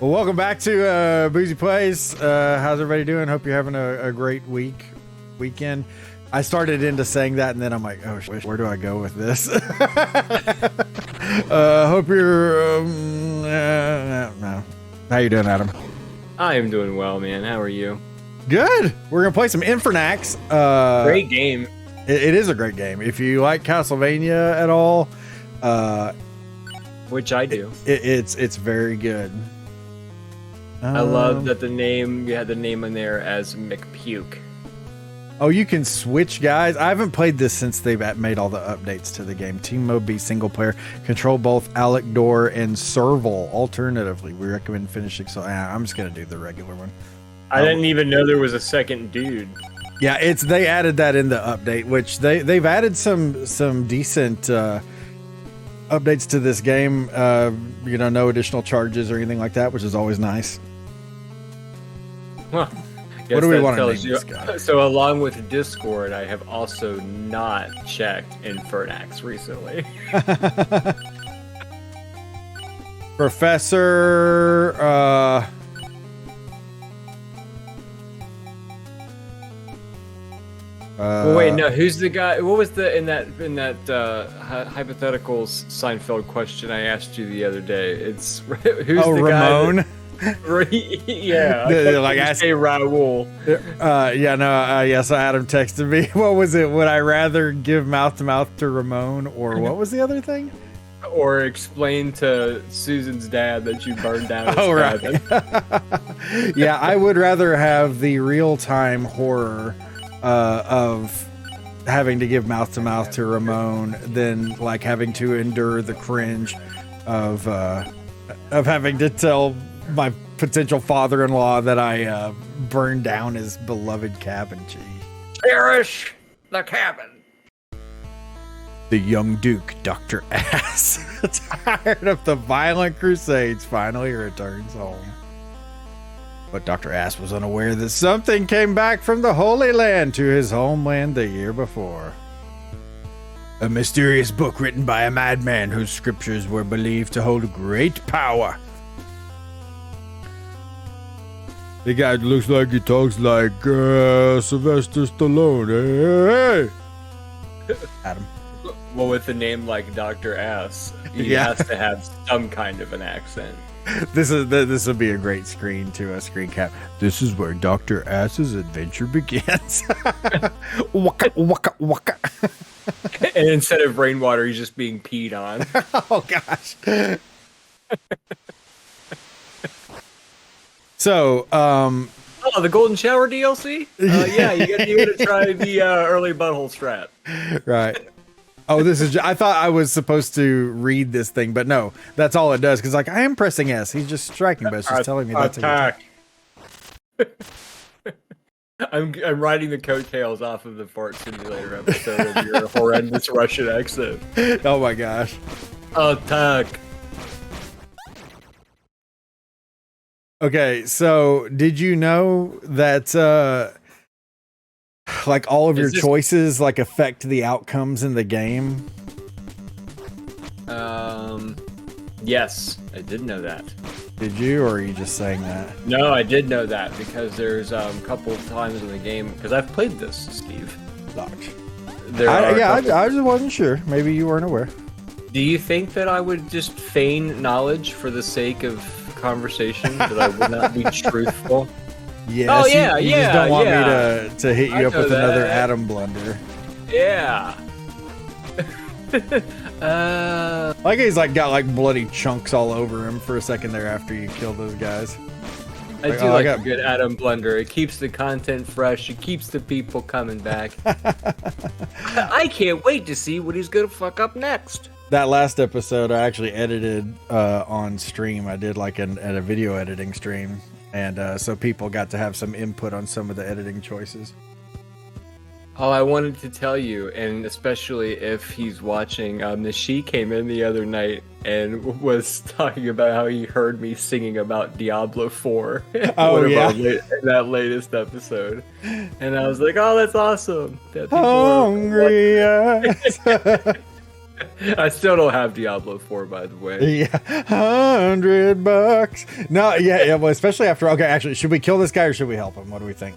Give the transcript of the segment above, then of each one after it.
Well, welcome back to Boozy Plays. How's everybody doing? Hope you're having a great weekend. I started into saying that, and then I'm like, oh, where do I go with this? Hope you're... no. How you doing, Adam? I am doing well, man. How are you? Good. We're going to play some Infernax. Great game. It is a great game. If you like Castlevania at all... which I do. It's very good. I love that you had the name in there as McPuke. Oh, you can switch guys. I haven't played this since they've made all the updates to the game. Team mode be single player. Control both Alec Door and Serval. Alternatively, we recommend finishing. So I'm just gonna do the regular one. I didn't even know there was a second dude. Yeah, they added that in the update, which they've added some decent updates to this game. No additional charges or anything like that, which is always nice. Huh. What do we want to name this guy? So along with Discord, I have also not checked Infernax recently. Professor wait, no, who's the guy? What was in that hypothetical Seinfeld question I asked you the other day? It's who's the Ramon? guy? Yeah, like I say Raul. So Adam texted me. What was it? Would I rather give mouth to mouth to Ramon, or what was the other thing? Or explain to Susan's dad that you burned down his cabin. Right. Yeah, I would rather have the real time horror of having to give mouth to mouth to Ramon than like having to endure the cringe of having to tell my potential father-in-law that I burned down his beloved cabin. Gee. Cherish the cabin. The young Duke, Dr. Ass, tired of the violent crusades, finally returns home. But Dr. Ass was unaware that something came back from the Holy Land to his homeland the year before. A mysterious book written by a madman whose scriptures were believed to hold great power. The guy looks like he talks like Sylvester Stallone. Hey. Adam. Well, with a name like Dr. Ass, he has to have some kind of an accent. This would be a great screen cap. This is where Dr. Ass's adventure begins. Waka waka waka. And instead of rainwater, he's just being peed on. Oh gosh. So, the Golden Shower DLC? Yeah, you got to try the early butthole strap. Right. Oh, I thought I was supposed to read this thing, but no, that's all it does. Because like I am pressing S, he's just striking, but it's just telling me that's attack. I'm riding the coattails off of the fart simulator episode of your horrendous Russian accent. Oh my gosh. Attack. Okay, so did you know that like all of your choices like affect the outcomes in the game? Yes, I did know that. Did you, or are you just saying that? No, I did know that because there's a couple of times in the game, because I've played this, Steve. I just wasn't sure. Maybe you weren't aware. Do you think that I would just feign knowledge for the sake of conversation, that I would not be truthful? Yes, oh yeah, you yeah. Just don't want me to hit you up with another Adam blunder. Yeah. Like he's like got like bloody chunks all over him for a second there after you kill those guys. I do like a good Adam blunder. It keeps the content fresh. It keeps the people coming back. I can't wait to see what he's gonna fuck up next. That last episode I actually edited on stream. I did like at a video editing stream, and so people got to have some input on some of the editing choices. Oh, I wanted to tell you, and especially if he's watching, Nishi came in the other night and was talking about how he heard me singing about Diablo 4 oh, yeah. in that latest episode. And I was like, oh, that's awesome. That Hungry eyes. I still don't have Diablo 4, by the way. Yeah, $100. No, yeah. Well, especially after. Okay, actually, should we kill this guy or should we help him? What do we think?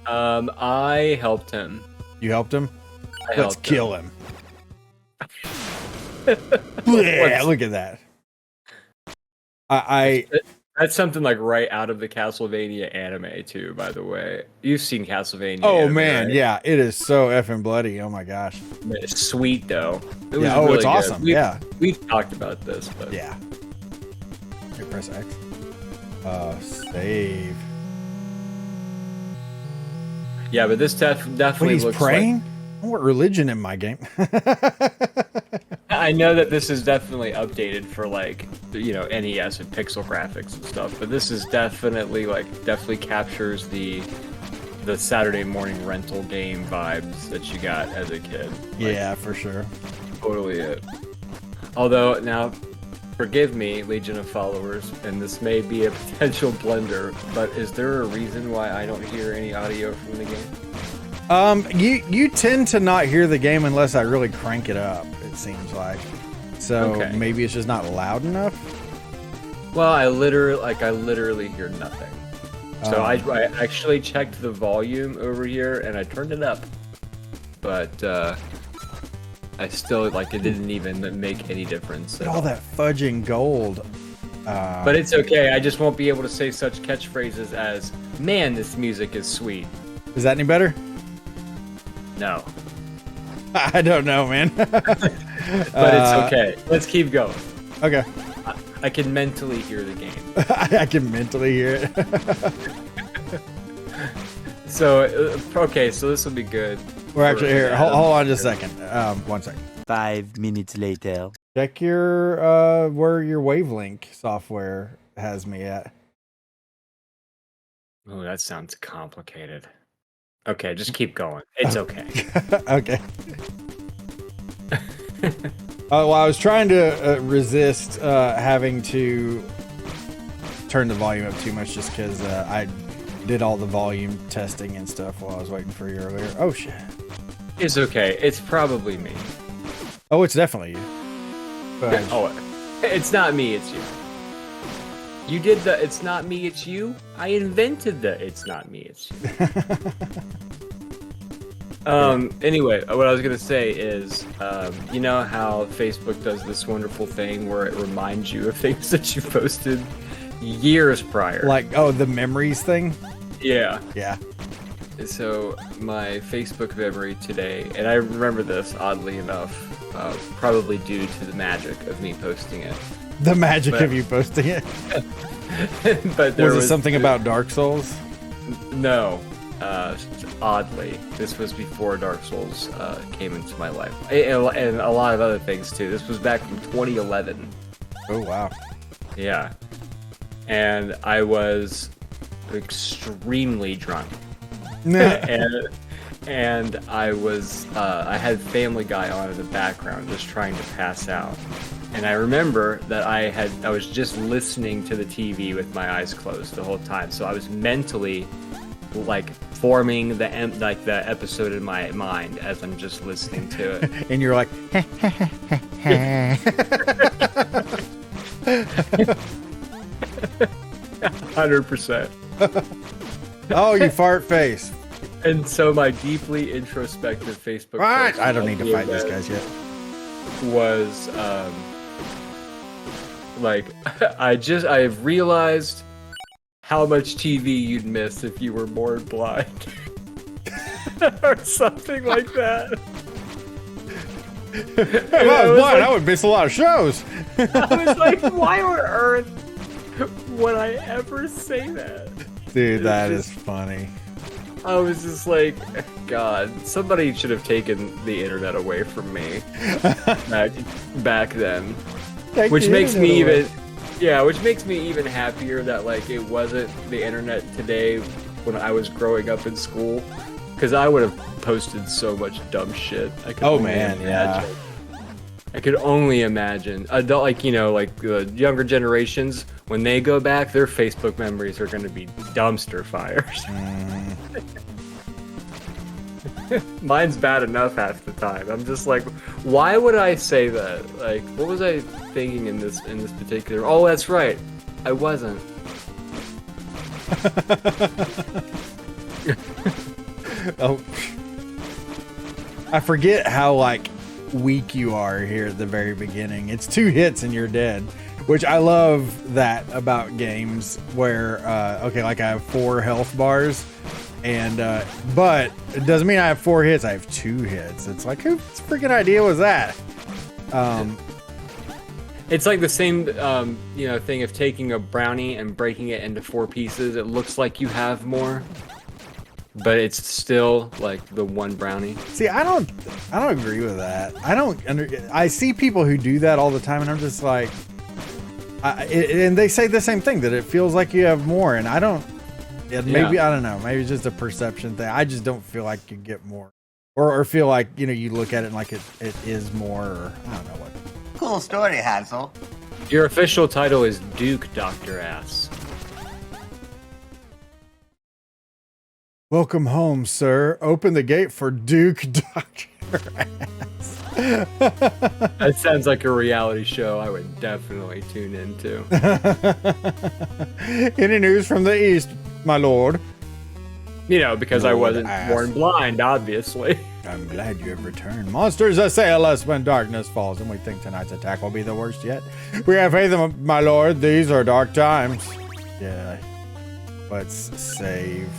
I helped him. You helped him. I Let's helped kill him. Yeah, look at that. That's something like right out of the Castlevania anime too, by the way. You've seen Castlevania. Oh anime, man, right? yeah, it is so effing bloody. Oh my gosh. It's sweet though. It was Yeah, oh, really it's good. awesome. We've talked about this, but Yeah. Here, press X. Save. yeah, but this When definitely he's looks praying? I want religion in my game. I know that this is definitely updated for like, you know, NES and pixel graphics and stuff, but this is definitely captures the Saturday morning rental game vibes that you got as a kid. Yeah, for sure. Totally it. Although now, forgive me, Legion of Followers, and this may be a potential blunder, but is there a reason why I don't hear any audio from the game? You tend to not hear the game unless I really crank it up, it seems like. So Okay. maybe it's just not loud enough. Well, I literally hear nothing. So I actually checked the volume over here and I turned it up, but I still it didn't even make any difference. All that fudging gold. But it's okay. I just won't be able to say such catchphrases as "Man, this music is sweet." Is that any better? No, I don't know, man. but it's okay. Let's keep going. Okay. I can mentally hear the game. I can mentally hear it. So okay, so this will be good. We're actually here. Hold on just a second. 1 second. 5 minutes later. Check your where your wavelength software has me at. Oh, that sounds complicated. Okay, just keep going. It's okay. Okay. Well, I was trying to resist having to turn the volume up too much just because I did all the volume testing and stuff while I was waiting for you earlier. Oh, shit. It's okay. It's probably me. Oh, it's definitely you. But Oh, it's not me, it's you. You did the "it's not me, it's you"? I invented the "it's not me, it's you." Anyway, what I was gonna say is, you know how Facebook does this wonderful thing where it reminds you of things that you posted years prior? like, oh, the memories thing? Yeah. Yeah. So my Facebook memory today, and I remember this oddly enough, probably due to the magic of me posting it. The magic of you posting it. But there Was it something about Dark Souls? No. Oddly, this was before Dark Souls came into my life, and a lot of other things too. This was back from 2011. Oh, wow. Yeah, and I was extremely drunk, and I was I had Family Guy on in the background, just trying to pass out. And I remember that I was just listening to the TV with my eyes closed the whole time, so I was mentally forming the episode in my mind as I'm just listening to it. And you're like, 100%. oh, you fart face. And so my deeply introspective Facebook Right. post I don't need to fight these that guys yet. was I've realized how much TV you'd miss if you were more blind. Or something like that. If I was blind, I would miss a lot of shows. I was like, why on earth would I ever say that? Dude, that is funny. I was just like, God, somebody should have taken the internet away from me back then. Which makes me even happier that it wasn't the internet today when I was growing up in school, because I would have posted so much dumb shit. I could I could only imagine. The younger generations, when they go back, their Facebook memories are going to be dumpster fires. Mine's bad enough half the time. I'm just like, why would I say that? Like, what was I thinking in this particular? Oh, that's right. I wasn't. Oh, I forget how like weak you are here at the very beginning. It's 2 hits and you're dead, which I love that about games where okay, like I have 4 health bars, and but it doesn't mean I have 4 hits. I have 2 hits. It's like, whose freaking idea was that? It's like the same, thing of taking a brownie and breaking it into 4 pieces. It looks like you have more, but it's still like the 1 brownie. See, I don't agree with that. I see people who do that all the time, and I'm just like, and they say the same thing, that it feels like you have more, and I don't. Maybe I don't know. Maybe it's just a perception thing. I just don't feel like you get more, or feel like you look at it and like it is more. Or, I don't know what. Cool story, Hansel. Your official title is Duke Dr. Ass. Welcome home, sir. Open the gate for Duke Dr. Ass. That sounds like a reality show I would definitely tune into. Any news from the east, my lord? Because I Lord wasn't Ass. born blind, obviously. I'm glad you have returned. Monsters assail us when darkness falls, and we think tonight's attack will be the worst yet. We have faith in my lord. These are dark times. Yeah. Let's save.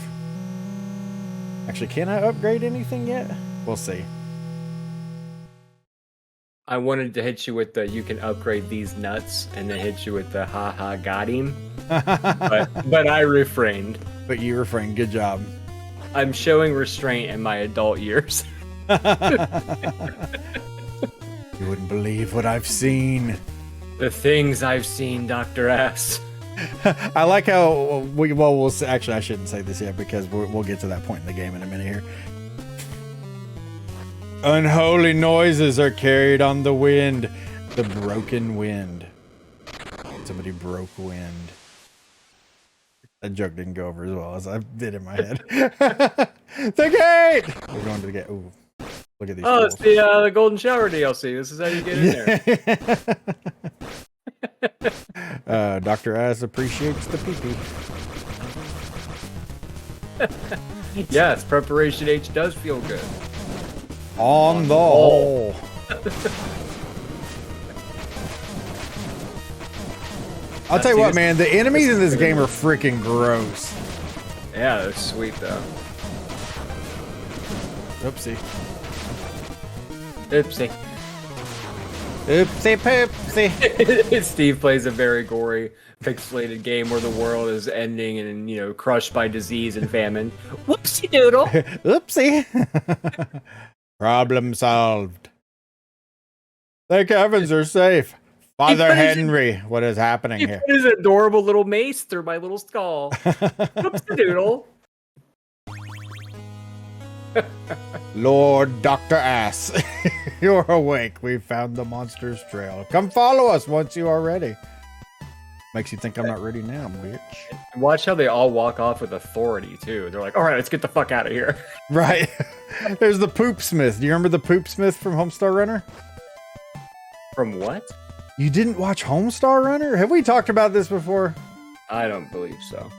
Actually, can I upgrade anything yet? We'll see. I wanted to hit you with the you can upgrade these nuts, and then hit you with the haha got him. but I refrained. But you refrained. Good job. I'm showing restraint in my adult years. You wouldn't believe what I've seen. The things I've seen, Dr. Ass. I like how we'll actually, I shouldn't say this yet because we'll get to that point in the game in a minute here. Unholy noises are carried on the wind. The broken wind. Somebody broke wind. That joke didn't go over as well as I did in my head. The gate! We're going to the gate. Ooh, look at these. Oh, fools. it's the Golden Shower DLC. This is how you get in there. Dr. Ass appreciates the pee-pee. Yes, Preparation H does feel good. On the hole. I'll tell you what, man. The enemies in this game are freaking gross. Yeah, they're sweet though. Oopsie. Oopsie. Oopsie poopsie. Steve plays a very gory, pixelated game where the world is ending and crushed by disease and famine. Whoopsie doodle. Oopsie. Problem solved. Thank heavens they're safe. Father Henry, what is happening here? He put his adorable little mace through my little skull. Whoopsie doodle. Lord Dr. Ass, you're awake. We've found the monster's trail. Come follow us once you are ready. Makes you think I'm not ready now, bitch. Watch how they all walk off with authority, too. They're like, all right, let's get the fuck out of here. Right. There's the Poop Smith. Do you remember the Poop Smith from Homestar Runner? From what? You didn't watch Homestar Runner? Have we talked about this before? I don't believe so.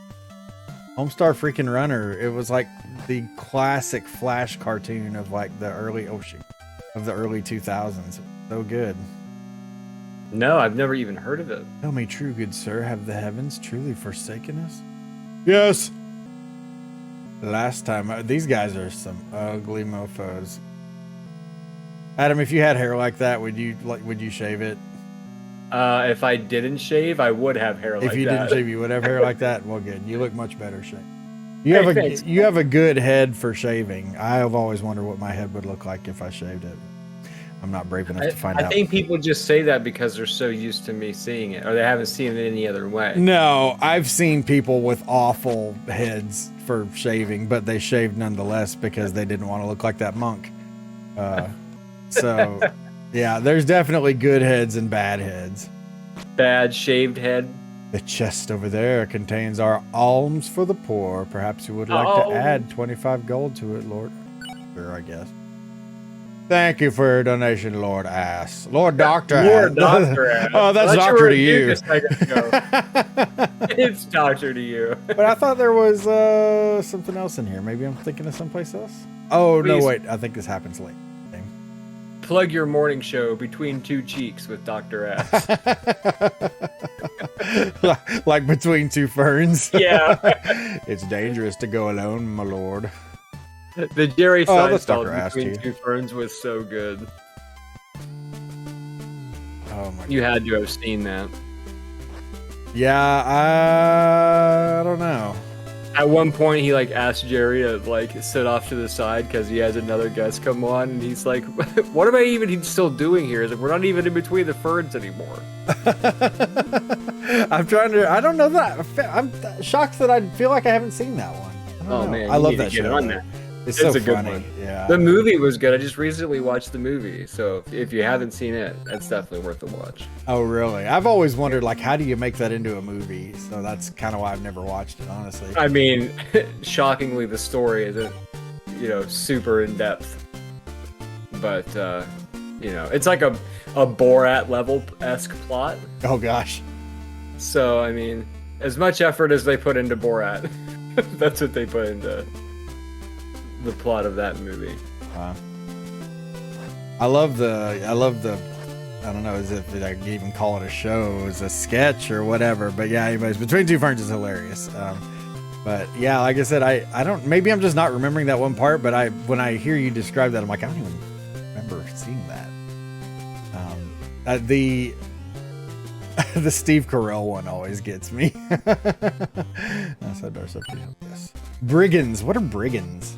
Homestar freaking Runner. It was like the classic Flash cartoon of like the early 2000s. So good. No, I've never even heard of it. Tell me true, good sir, have the heavens truly forsaken us? Yes. Last time, these guys are some ugly mofos. Adam, if you had hair like that, would you shave it? If I didn't shave, I would have hair like that. If you didn't shave, you would have hair like that? Well, good. You look much better shaved. Thanks. You have a good head for shaving. I have always wondered what my head would look like if I shaved it. I'm not brave enough to find out. I think people just say that because they're so used to me seeing it, or they haven't seen it any other way. No, I've seen people with awful heads for shaving, but they shaved nonetheless because they didn't want to look like that monk. So, yeah, there's definitely good heads and bad heads. Bad shaved head. The chest over there contains our alms for the poor. Perhaps you would like to add 25 gold to it, Lord. Sure, I guess. Thank you for your donation, Lord Ass. Lord Doctor Lord Ass. Dr. Ass. Oh, that's I thought Doctor were to a you. dude a second ago. It's Doctor to you. But I thought there was something else in here. Maybe I'm thinking of someplace else. Oh, Please. no, wait. I think this happens late. Plug your morning show Between Two Cheeks with Dr. Ass. Like between two ferns. Yeah. It's dangerous to go alone, my lord. The Jerry Oh, that's Dr. Seinfeld Ass to Between you. Two Ferns was so good. Oh my You god. had to have seen that. Yeah, I don't know. At one point, he like asked Jerry to like sit off to the side because he has another guest come on, and he's like, "What am I even still doing here?" He's like, "We're not even in between the ferns anymore." I'm trying to. I don't know that. I'm shocked that I feel like I haven't seen that one. I don't know. Man, I you love need to that get show. on that. It's It's so a good funny. one. Yeah. The movie was good. I just recently watched the movie, so if you haven't seen it, that's definitely worth a watch. Oh, really? I've always wondered, like, how do you make that into a movie? So that's kind of why I've never watched it, honestly. I mean, shockingly, the story isn't, super in depth, but it's like a Borat level-esque plot. Oh gosh. So I mean, as much effort as they put into Borat, that's what they put into the plot of that movie. I love the. I don't know as if I could even call it a show, as a sketch or whatever. But yeah, anyways, Between Two Ferns is hilarious. But yeah, like I said, I don't. Maybe I'm just not remembering that one part. But when I hear you describe that, I'm like, I don't even remember seeing that. The Steve Carell one always gets me. That's how Darcy this. Brigands. What are brigands?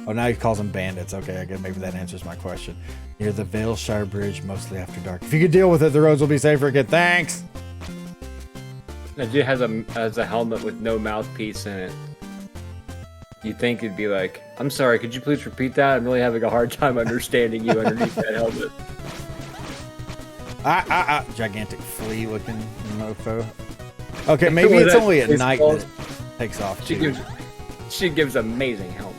Oh, now he calls them bandits. Okay, I guess maybe that answers my question. Near the Valeshire Bridge, mostly after dark. If you could deal with it, the roads will be safer again. Thanks. That dude has a helmet with no mouthpiece in it. You'd think it'd be like, "I'm sorry, could you please repeat that? I'm really having a hard time understanding you underneath that helmet." Gigantic flea looking mofo. Okay, maybe it's only at night that it takes off. She gives amazing helmet.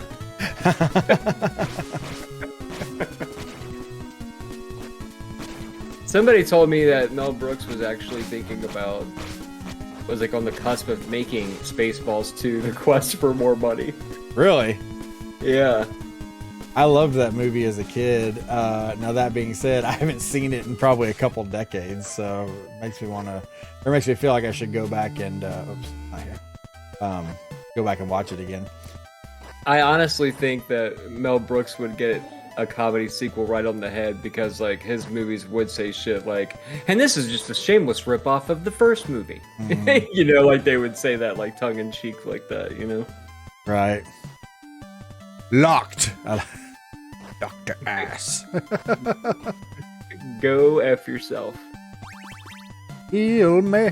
Somebody told me that Mel Brooks was actually thinking about, was like on the cusp of making Spaceballs 2, The Quest for More Money. Really? Yeah. I loved that movie as a kid. Now that being said, I haven't seen it in probably a couple decades, so it makes me makes me feel like I should go back and oops, not here. Go back and watch it again. I honestly think that Mel Brooks would get a comedy sequel right on the head because like his movies would say shit like, and this is just a shameless ripoff of the first movie. Mm-hmm. Like they would say that like tongue in cheek like that, Right. Locked. Dr. Ass. Go F yourself. Heal me.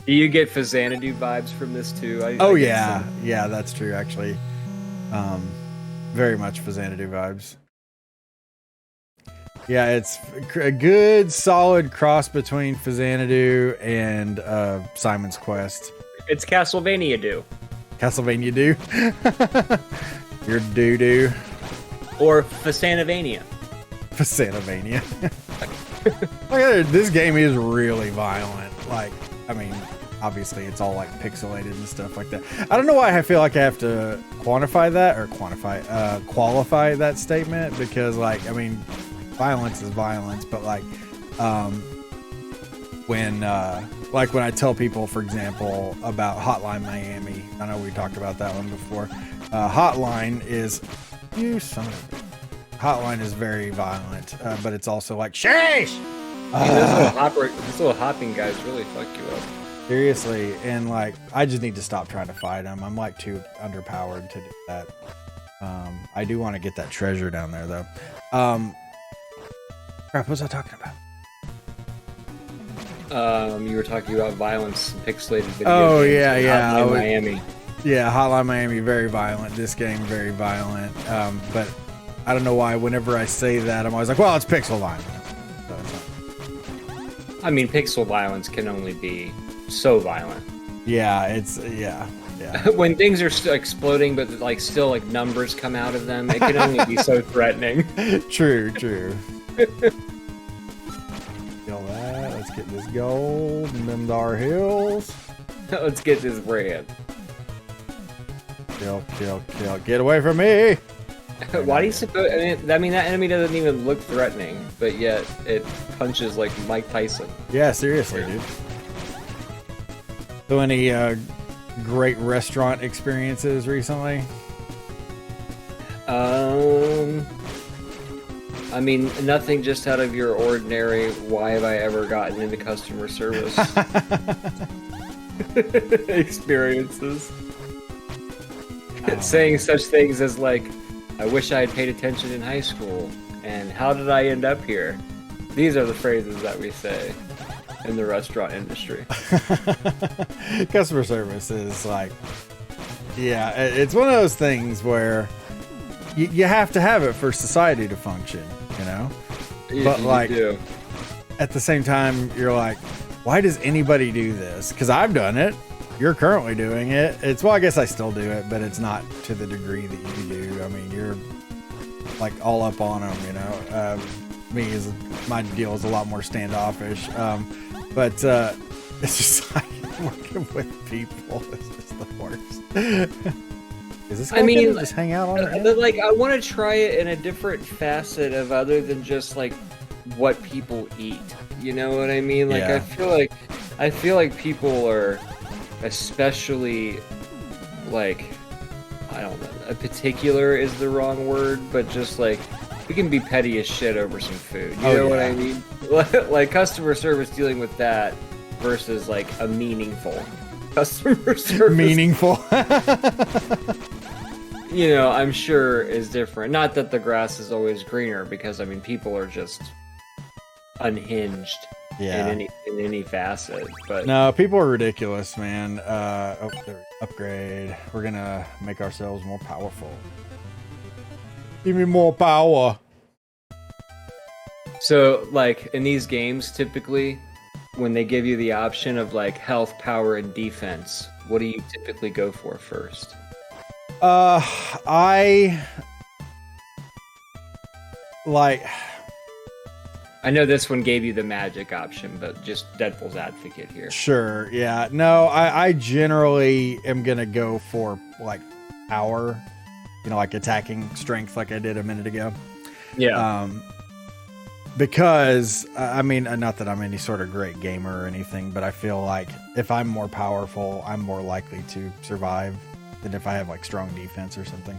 Do you get Faxanadu vibes from this too? Oh yeah. Yeah, that's true actually. Very much Faxanadu vibes. Yeah, it's a good, solid cross between Faxanadu and Simon's Quest. It's Castlevania do. Castlevania do. Your doo-doo. Or Faxanavania. Faxanavania. This game is really violent. Like, I mean, obviously it's all like pixelated and stuff like that. I don't know why I feel like I have to qualify that statement because like, I mean, violence is violence, but like, when I tell people, for example, about Hotline Miami, I know we talked about that one before. Hotline is Hotline is very violent, but it's also like sheesh. Those little hopping guys really fuck you up. Seriously, and like I just need to stop trying to fight them. I'm like too underpowered to do that. I do want to get that treasure down there though. Crap, what was I talking about? You were talking about violence and pixelated videos. Oh yeah. Hotline Miami. Yeah, Hotline Miami, very violent. This game, very violent. But I don't know why. Whenever I say that, I'm always like, well, it's pixel violence. So it's not. I mean, pixel violence can only be so violent. Yeah, Yeah. When things are still exploding, but like still like numbers come out of them, it can only be so threatening. True. Kill that. Let's get this gold and them dar hills. Let's get this bread. Kill. Get away from me. Why do you suppose? I mean, that enemy doesn't even look threatening, but yet it punches like Mike Tyson. Yeah, seriously, dude. So any great restaurant experiences recently? I mean, nothing just out of your ordinary. Why have I ever gotten into customer service experiences? Saying such things as like, I wish I had paid attention in high school, and how did I end up here? These are the phrases that we say in the restaurant industry. Customer service is like, yeah, it's one of those things where you have to have it for society to function, you know? But like, at the same time, you're like, why does anybody do this? Because I've done it. You're currently doing it. Well, I guess I still do it, but it's not to the degree that you do. I mean, you're like all up on them, you know? My deal is a lot more standoffish. But it's just like working with people. It's just the worst. Is this guy gonna just hang out on it? Like, I want to try it in a different facet of other than just like what people eat. You know what I mean? Like, Yeah. I feel like people are especially like, I don't know, a particular is the wrong word, but just like we can be petty as shit over some food. You know what I mean? Like customer service dealing with that versus like a meaningful customer service. Meaningful. You know, I'm sure is different. Not that the grass is always greener, because I mean people are just unhinged in any facet. But no, people are ridiculous, man. Upgrade. We're gonna make ourselves more powerful. Give me more power. So, like, in these games, typically, when they give you the option of, like, health, power, and defense, what do you typically go for first? I know this one gave you the magic option, but just devil's advocate here. Sure, yeah. No, I generally am gonna go for, like, power. You know, like attacking strength like I did a minute ago. Yeah. Because, I mean, not that I'm any sort of great gamer or anything, but I feel like if I'm more powerful, I'm more likely to survive than if I have, like, strong defense or something.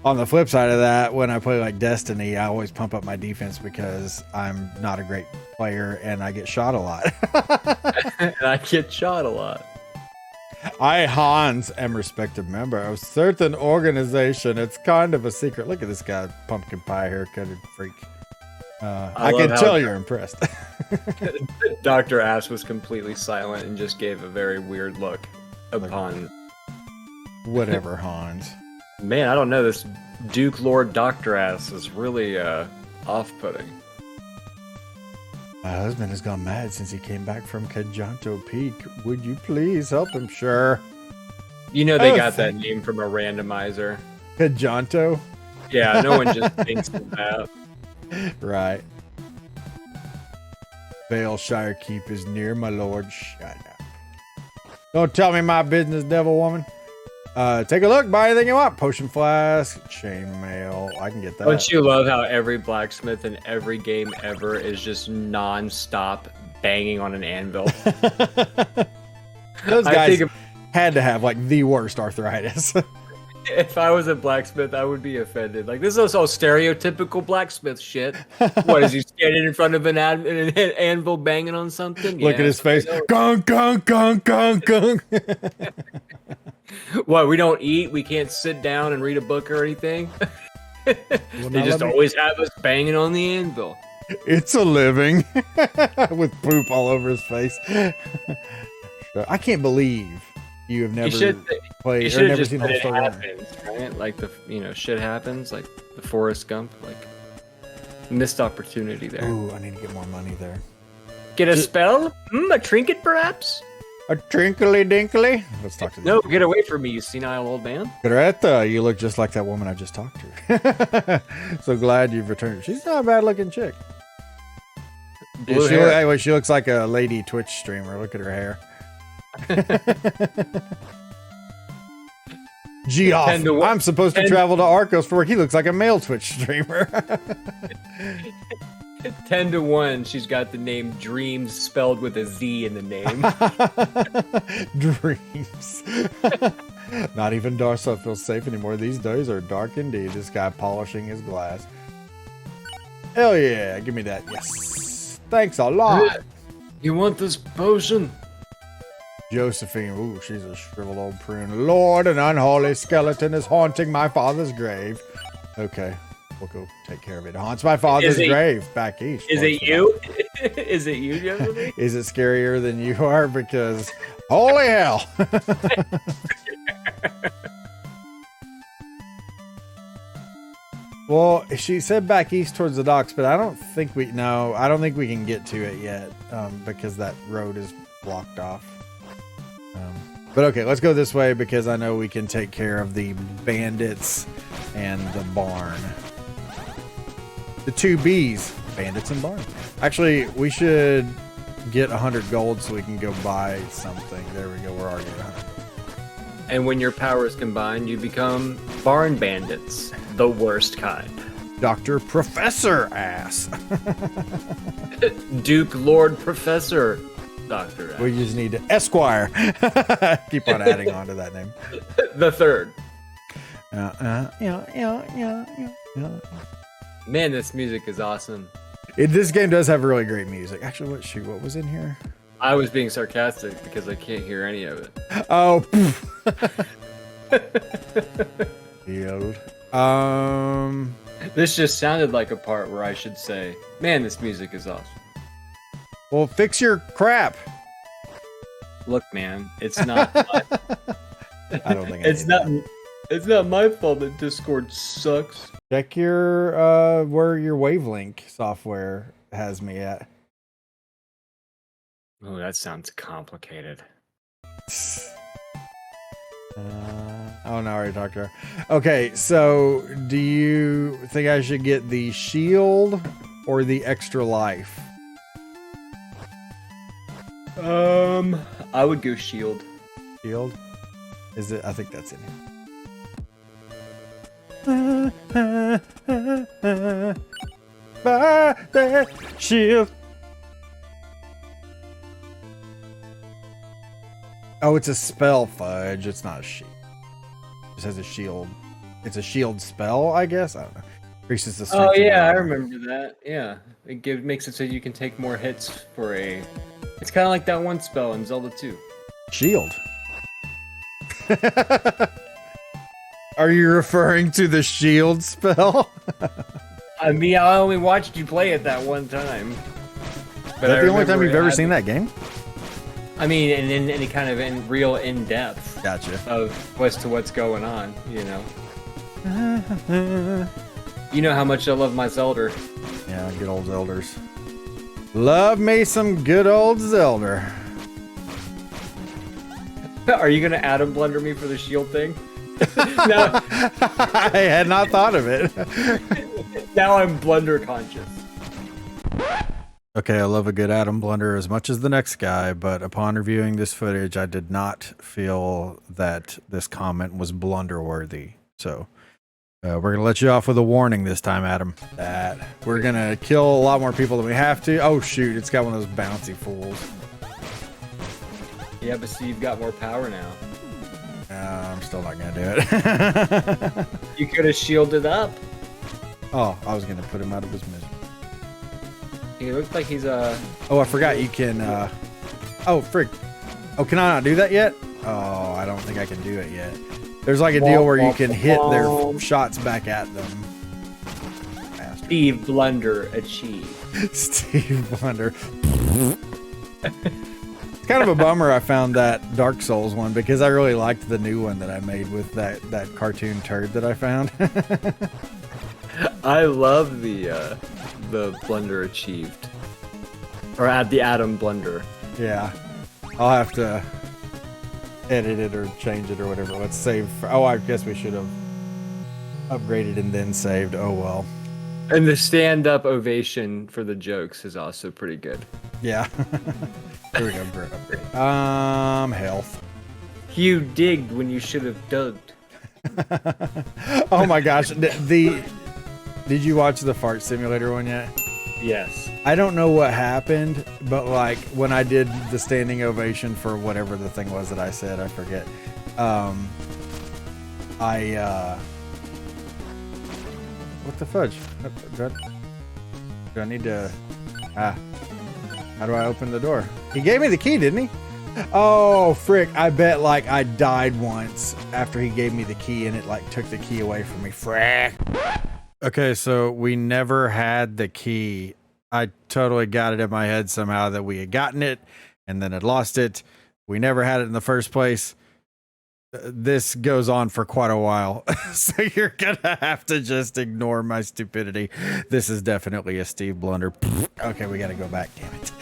On the flip side of that, when I play, like, Destiny, I always pump up my defense because I'm not a great player and I get shot a lot. And I get shot a lot. I, Hans, am respected member of certain organization. It's kind of a secret. Look at this guy, pumpkin pie haircutted freak. I can tell you're impressed. Dr. Ass was completely silent and just gave a very weird look upon... Whatever, Hans. Man, I don't know. This Duke Lord Dr. Ass is really off-putting. My husband has gone mad since he came back from Kajanto Peak. Would you please help him? Sure. You know they got that name from a randomizer. Kajanto? Yeah, no one just thinks of that. Right. Valeshire Keep is near, my lord. Shut up. Don't tell me my business, devil woman. Take a look, buy anything you want. Potion flask, chainmail. I can get that. Don't you love how every blacksmith in every game ever is just non-stop banging on an anvil? Those guys had to have like the worst arthritis. If I was a blacksmith, I would be offended. Like, this is all stereotypical blacksmith shit. What, is he standing in front of an anvil banging on something? Look at his face. Gong, gong, gong, gong, gong. What, we don't eat? We can't sit down and read a book or anything? They just always have us banging on the anvil. It's a living. With poop all over his face. I can't believe you have never played or never seen Wholesome. Right? Like shit happens. Like the Forrest Gump. Like missed opportunity there. Ooh, I need to get more money there. Get a spell? A trinket, perhaps? A trinkly dinkly. Let's talk to No, get away from me, you senile old man. Greta, you look just like that woman I just talked to. So glad you've returned. She's not a bad looking chick. Blue hair. Anyway, she looks like a lady Twitch streamer. Look at her hair. Geoff, I'm supposed to travel to Arcos for work. He looks like a male Twitch streamer. 10-1, she's got the name Dreams spelled with a Z in the name. Dreams. Not even Darso feels safe anymore. These days are dark indeed. This guy polishing his glass. Hell yeah, give me that. Yes. Thanks a lot. You want this potion? Josephine, ooh, she's a shriveled old prune. Lord, an unholy skeleton is haunting my father's grave. Okay, we'll go take care of it. It haunts my father's grave back east. Is it you? Is it you, Josephine? Is it scarier than you are? Because, holy hell. Well, she said back east towards the docks, but I don't think we can get to it yet because that road is blocked off. But okay, let's go this way because I know we can take care of the bandits and the barn. The two B's, bandits and barn. Actually, we should get 100 gold so we can go buy something. There we go, we're already at 100. And when your powers combine, you become barn bandits. The worst kind. Dr. Professor Ass. Duke Lord Professor Dr. Ass. We just need to Esquire. Keep on adding on to that name. The third. Yeah. Man, this music is awesome. This game does have really great music. Actually, what was in here? I was being sarcastic because I can't hear any of it. Oh. Yield. This just sounded like a part where I should say, man, this music is awesome. Well, fix your crap. Look, man, it's not I don't think it's not my fault that Discord sucks. Check your where your Wavelink software has me at. Oh, that sounds complicated. Oh no, I already talked to her. Okay, so do you think I should get the shield or the extra life? I would go shield. Shield? Is it? I think that's in here. By the shield. Oh, it's a spell, fudge. It's not a shield. It just has a shield. It's a shield spell, I guess. I don't know. Increases the strength. Oh yeah, I remember that. Yeah, it makes it so you can take more hits for a. It's kind of like that one spell in Zelda 2. Shield. Are you referring to the shield spell? I mean, I only watched you play it that one time. Is that the only time you've ever seen that game? I mean, in any kind of real in-depth. Gotcha. Of as to what's going on, you know. You know how much I love my Zelda. Yeah, good old Zelders. Love me some good old Zelda. Are you gonna Adam Blunder me for the shield thing? No. I had not thought of it. Now I'm blunder conscious. Okay, I love a good Adam Blunder as much as the next guy, but upon reviewing this footage, I did not feel that this comment was blunder-worthy. So, we're going to let you off with a warning this time, Adam. That we're going to kill a lot more people than we have to. Oh, shoot, it's got one of those bouncy fools. Yeah, but see, you've got more power now. I'm still not going to do it. You could have shielded up. Oh, I was going to put him out of his misery. He looks like he's Oh, I forgot you can. Oh, frig. Oh, can I not do that yet? Oh, I don't think I can do it yet. There's like a deal where you can hit their shots back at them. Bastard. Steve Blunder achieved. Steve Blunder. It's kind of a bummer I found that Dark Souls one because I really liked the new one that I made with that cartoon turd that I found. I love the Blunder achieved. Or at the Adam Blunder. Yeah. I'll have to edit it or change it or whatever. Let's save. Oh, I guess we should have upgraded and then saved. Oh well. And the stand-up ovation for the jokes is also pretty good. Yeah. Here we go. Great upgrade. Health. You digged when you should have dug. Oh my gosh. Did you watch the fart simulator one yet? Yes. I don't know what happened, but like when I did the standing ovation for whatever the thing was that I said, I forget. What the fudge? Do I need to... how do I open the door? He gave me the key, didn't he? Oh, frick. I bet like I died once after he gave me the key and it like took the key away from me. Frick. Okay, so we never had the key. I totally got it in my head somehow that we had gotten it and then had lost it. We never had it in the first place. This goes on for quite a while, so you're gonna have to just ignore my stupidity. This is definitely a Steve blunder. Okay, we gotta go back, damn it.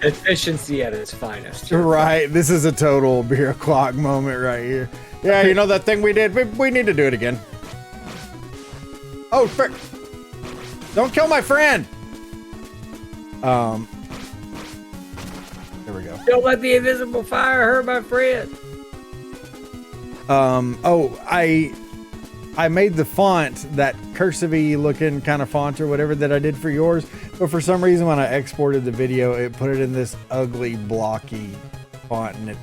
Efficiency at its finest. Right, this is a total beer o'clock moment right here. Yeah, you know that thing we did? We need to do it again. Oh, frick. Don't kill my friend. There we go. Don't let the invisible fire hurt my friend. Oh, I made the font, that cursive-y looking kind of font or whatever that I did for yours, but for some reason when I exported the video, it put it in this ugly, blocky font, and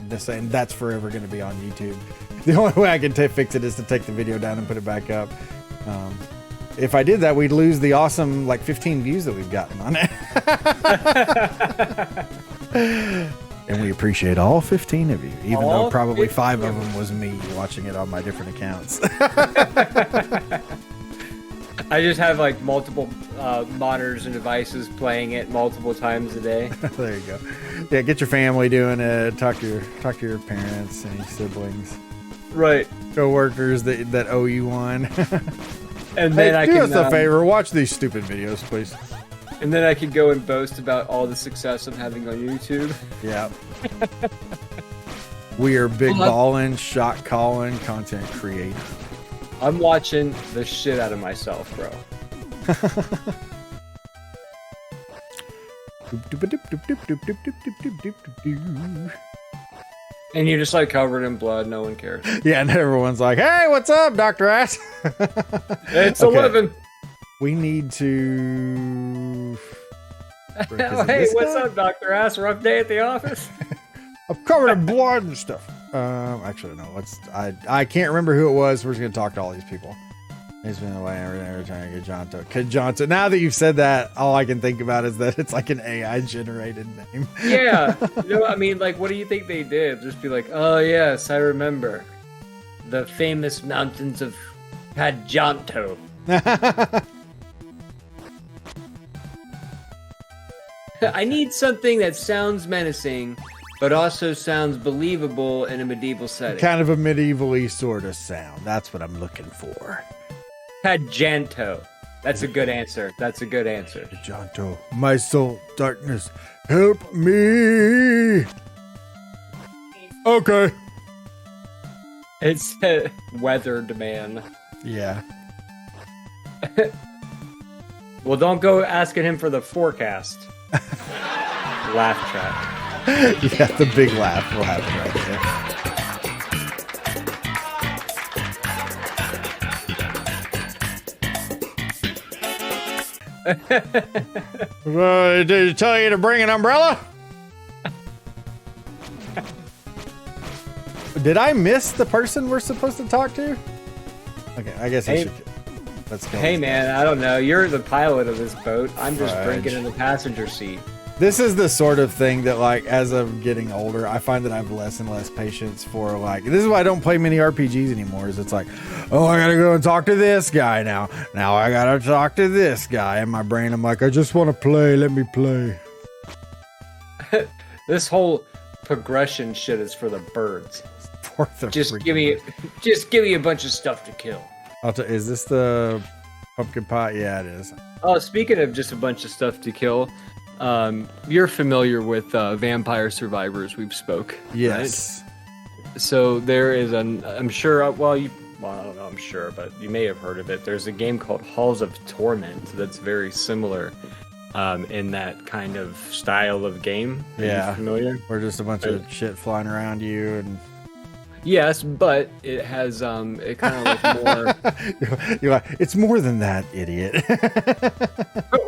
that's forever going to be on YouTube. The only way I can fix it is to take the video down and put it back up. If I did that, we'd lose the awesome, like, 15 views that we've gotten on it. And we appreciate all 15 of you, even though probably 5 of them was me watching it on my different accounts. I just have like multiple monitors and devices playing it multiple times a day. There you go. Yeah, get your family doing it. Talk to your parents, any siblings, right? Co-workers that owe you one. And then hey, do us a favor. Watch these stupid videos, please. And then I could go and boast about all the success I'm having on YouTube. Yeah. We are big ballin', shot calling, content creator. I'm watching the shit out of myself, bro. And you're just like covered in blood. No one cares. Yeah, and everyone's like, "Hey, what's up, Dr. Ass?" It's 11. We need to. Hey, what's up, Dr. Ass? Rough day at the office? I'm covered in blood and stuff. Actually, no. I can't remember who it was. We're just gonna talk to all these people. He's been away every time I get Jonto. Kid Jonto. Now that you've said that, all I can think about is that it's like an AI generated name. Yeah. You know, I mean, like, what do you think they did? Just be like, oh yes, I remember the famous mountains of Pajanto. I need something that sounds menacing, but also sounds believable in a medieval setting. Kind of a medieval-y sort of sound. That's what I'm looking for. Pajanto. That's a good answer. That's a good answer. Pajanto, my soul, darkness, help me. Okay. It's weathered man. Yeah. Well, don't go asking him for the forecast. Laugh track. Yeah, the big laugh will happen right there. Did he tell you to bring an umbrella? Did I miss the person we're supposed to talk to? Okay, I guess I should. Let's go. Hey, man, I don't know. You're the pilot of this boat. I'm just drinking in the passenger seat. This is the sort of thing that, like, as I'm getting older, I find that I have less and less patience for, like, this is why I don't play many RPGs anymore, is it's like, oh, I gotta go and talk to this guy now. Now I gotta talk to this guy. In my brain, I'm like, I just want to play. Let me play. This whole progression shit is for the birds. For the just give me a bunch of stuff to kill. Is this the pumpkin pie? Yeah, it is. Oh, speaking of just a bunch of stuff to kill, You're familiar with Vampire Survivors. We've spoke. Yes. Right? So there is I'm sure. I don't know. I'm sure, but you may have heard of it. There's a game called Halls of Torment that's very similar in that kind of style of game. Are you familiar? Or just a bunch of shit flying around you and. Yes, but it has it kind of like more. You're like, it's more than that, idiot.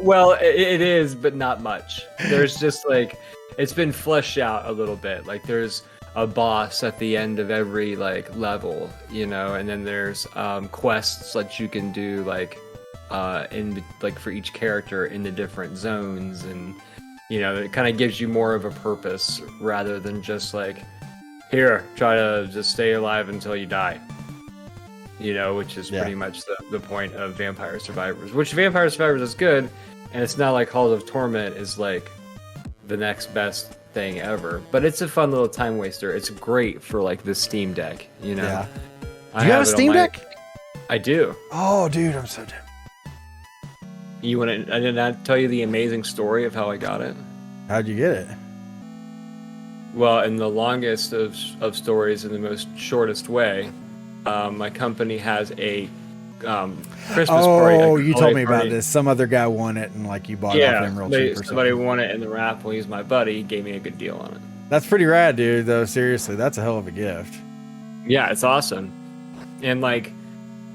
Well, it is, but not much. There's just like it's been fleshed out a little bit. Like there's a boss at the end of every like level, you know, and then there's quests that you can do like in like for each character in the different zones, and you know it kind of gives you more of a purpose rather than just like here try to just stay alive until you die, you know, which is pretty much the point of Vampire Survivors, which Vampire Survivors is good, and it's not like Halls of Torment is like the next best thing ever, but it's a fun little time waster. It's great for like the Steam Deck, you know. Yeah. Do you have a Steam Deck? I do. Oh, dude, I'm so damn. You want to? I did not tell you the amazing story of how I got it. How'd you get it? Well, in the longest of stories, in the most shortest way, my company has a Christmas party. Oh, you told me about this. Some other guy won it, and like you bought it off him real cheap or somebody something. won it in the raffle. He's my buddy. He gave me a good deal on it. That's pretty rad, dude. Though seriously, that's a hell of a gift. Yeah, it's awesome. And like,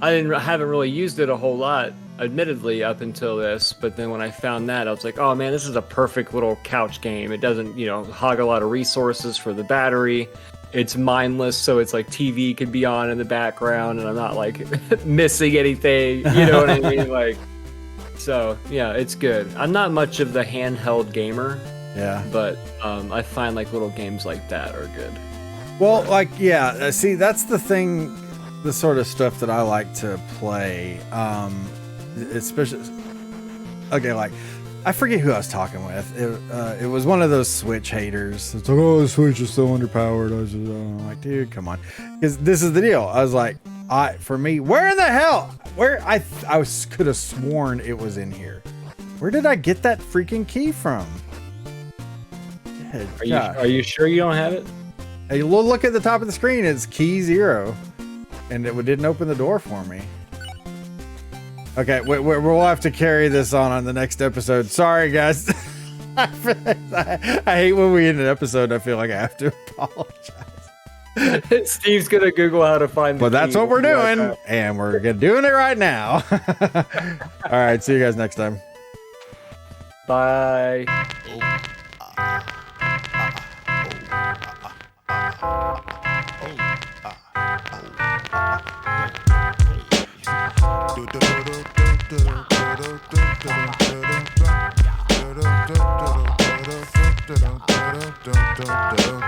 haven't really used it a whole lot, admittedly, up until this. But then when I found that, I was like, oh man, this is a perfect little couch game. It doesn't, you know, hog a lot of resources for the battery. It's mindless, so it's like TV could be on in the background, and I'm not like missing anything. You know what I mean? Like, so yeah, it's good. I'm not much of the handheld gamer. Yeah. But I find like little games like that are good. Well, like, yeah. See, that's the thing. The sort of stuff that I like to play. Especially. Okay, like. I forget who I was talking with. It was one of those Switch haters. It's like, oh, the Switch is so underpowered. I was just like, dude, come on. Because this is the deal. I was like, for me, where in the hell? I could have sworn it was in here. Where did I get that freaking key from? Are you sure you don't have it? Hey, look at the top of the screen. It's key 0, and it didn't open the door for me. Okay, we'll have to carry this on the next episode. Sorry, guys. I hate when we end an episode. I feel like I have to apologize. Steve's gonna Google how to find. Well, that's what we're doing, and we're doing it right now. All right, see you guys next time. Bye. Do